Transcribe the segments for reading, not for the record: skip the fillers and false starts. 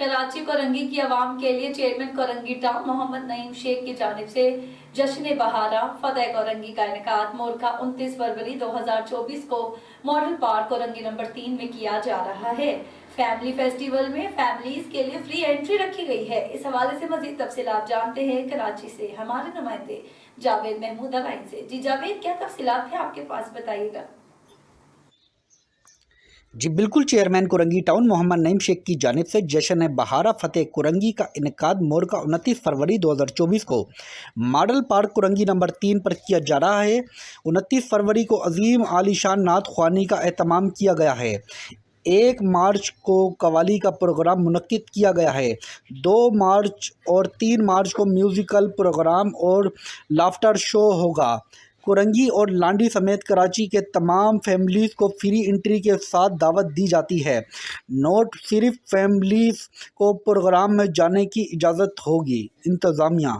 कराची कोरंगी की आवाम के लिए चेयरमैन कोरंगी टाउन मोहम्मद नईम शेख की जानिब से जश्न बहारा फतेह कोरंगी का इनेकाद मोरका 29 फरवरी 2024 को मॉडल पार्क कोरंगी नंबर 3 में किया जा रहा है। फैमिली फेस्टिवल में फैमिलीज के लिए फ्री एंट्री रखी गई है। इस हवाले से मजीद तफसीलात जानते हैं कराची से हमारे नुमाइंदे जावेद महमूद अलाइन से। जी जावेद, क्या तफसीलात है आपके पास, बताइएगा। जी बिल्कुल, चेयरमैन कोरंगी टाउन मोहम्मद नईम शेख की जानिब से जश्न बहारा फतेह कोरंगी का इनेकाद मोरका 29 फरवरी 2024 को मॉडल पार्क कोरंगी नंबर 3 पर किया जा रहा है। 29 फरवरी को अजीम आलीशान नात ख्वानी का एहतमाम किया गया है। 1 मार्च को कवाली का प्रोग्राम मुनक्किद किया गया है। 2 मार्च और 3 मार्च को म्यूज़िकल प्रोग्राम और लाफ्टर शो होगा। कोरंगी और लांडी समेत कराची के तमाम फैमिलीज़ को फ्री एंट्री के साथ दावत दी जाती है। नोट, सिर्फ फैमिलीज़ को प्रोग्राम में जाने की इजाज़त होगी। इंतज़ामिया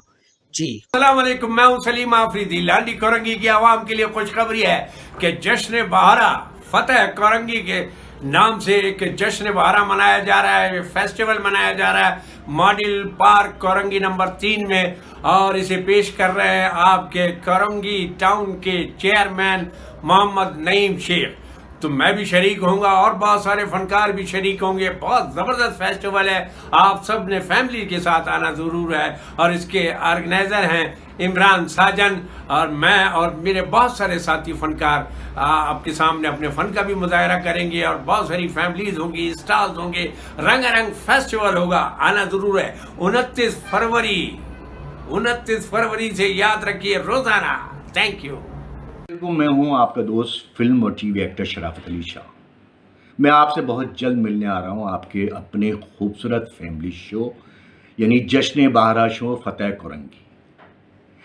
जी। अस्सलाम वालेकुम, मैं हूं सलीम आफरीदी। लांडी कोरंगी की आवाम के लिए खुशखबरी है कि जश्न बहारा फतेह कोरंगी के नाम से एक जश्न बहारा मनाया जा रहा है, फेस्टिवल मनाया जा रहा है मॉडल पार्क कोरंगी नंबर 3 में, और इसे पेश कर रहे हैं आपके कोरंगी टाउन के चेयरमैन मोहम्मद नईम शेख। तो मैं भी शरीक होऊंगा और बहुत सारे फनकार भी शरीक होंगे। बहुत ज़बरदस्त फेस्टिवल है, आप सब ने फैमिली के साथ आना ज़रूर है। और इसके ऑर्गेनाइज़र हैं इमरान साजन, और मैं और मेरे बहुत सारे साथी फनकार आपके सामने अपने फ़न का भी मुजाहरा करेंगे, और बहुत सारी फैमिलीज़ होंगी, स्टॉल्स होंगे, रंगारंग फेस्टिवल होगा। आना ज़रूर है। 29 फरवरी से याद रखिए, रोज़ाना। Thank you. मैं हूं आपका दोस्त फिल्म और टीवी एक्टर शराफत अली शाह। मैं आपसे बहुत जल्द मिलने आ रहा हूं आपके अपने खूबसूरत फैमिली शो यानी जश्न बहारा शो फतेह कोरंगी।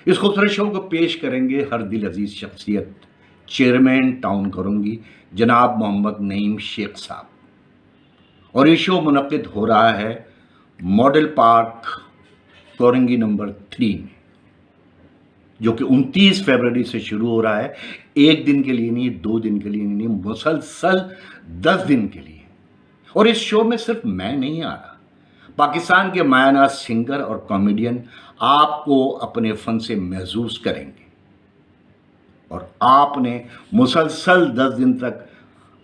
इस खूबसूरत शो को पेश करेंगे हर दिल अजीज़ शख्सियत चेयरमैन टाउन कोरंगी जनाब मोहम्मद नईम शेख साहब। और ये शो मुनक्किद हो रहा है मॉडल पार्क कोरंगी नंबर 3 में, जो कि 29 फरवरी से शुरू हो रहा है। 1 दिन के लिए नहीं, 2 दिन के लिए नहीं, मुसलसल 10 दिन के लिए। और इस शो में सिर्फ मैं नहीं आ रहा, पाकिस्तान के मायनाज सिंगर और कॉमेडियन आपको अपने फ़न से महसूस करेंगे। और आपने मुसलसल 10 दिन तक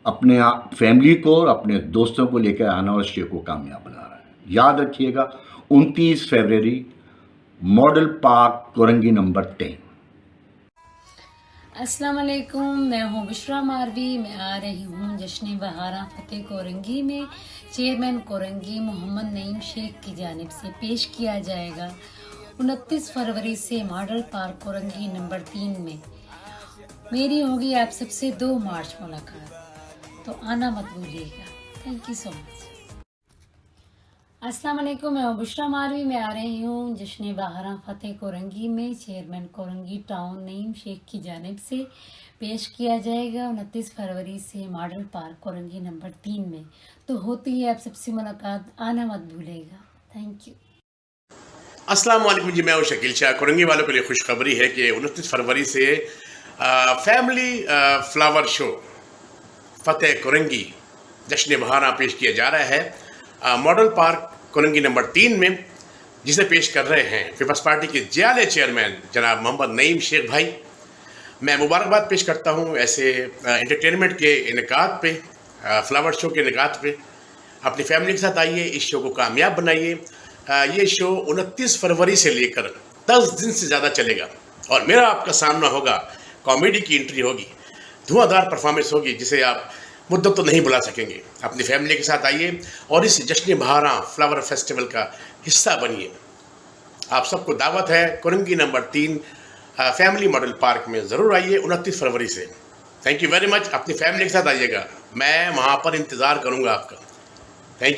अपने फैमिली को और अपने दोस्तों को लेकर आना और शो को कामयाब बनाना है। याद रखिएगा, 29 फरवरी मॉडल पार्क कोरंगी नंबर 10। अस्सलाम वालेकुम, मैं हूँ बिशरा मारवी। मैं आ रही हूँ जश्न बहारा फतेह कोरंगी में चेयरमैन कोरंगी मोहम्मद नईम शेख की जानिब से पेश किया जाएगा 29 फरवरी से मॉडल पार्क कोरंगी नंबर 3 में। मेरी होगी आप सबसे 2 मार्च मुलाकात, तो आना मत भूलिएगा। Thank you so much. अस्सलाम वालेकुम, मैं बिशरा मारवी। मैं आ रही हूँ जश्न बहारा फतेह कोरंगी में चेयरमैन कोरंगी टाउन नईम शेख की जानिब से पेश किया जाएगा 29 फरवरी से मॉडल पार्क कोरंगी नंबर 3 में। तो होती है आप सबसे मुलाकात, आना मत भूलेगा। Thank you. अस्सलाम वालेकुम जी, मैं हूँ शकील शाह। कोरंगी वालों के लिए खुशखबरी है कि 29 फरवरी से फैमिली फ्लावर शो फतेह कोरंगी जश्न बहारा पेश किया जा रहा है मॉडल पार्क कोरंगी नंबर 3 में, जिसे पेश कर रहे हैं पीपल्स पार्टी के जियाले चेयरमैन जनाब मोहम्मद नईम शेख भाई। मैं मुबारकबाद पेश करता हूँ ऐसे एंटरटेनमेंट के इनेकाद पे, फ्लावर शो के इनेकाद पे। अपनी फैमिली के साथ आइए, इस शो को कामयाब बनाइए। ये शो 29 फरवरी से लेकर 10 दिन से ज़्यादा चलेगा, और मेरा आपका सामना होगा, कॉमेडी की एंट्री होगी, धुआंधार परफॉर्मेंस होगी, जिसे आप मुद्दत तो नहीं बुला सकेंगे। अपनी फैमिली के साथ आइए और इस जश्न बहारा फ्लावर फेस्टिवल का हिस्सा बनिए। आप सबको दावत है Korangi number 3 family model park में। ज़रूर आइए 29 फरवरी से। Thank you very much. अपनी फैमिली के साथ आइएगा, मैं वहाँ पर इंतज़ार करूँगा आपका। Thank you.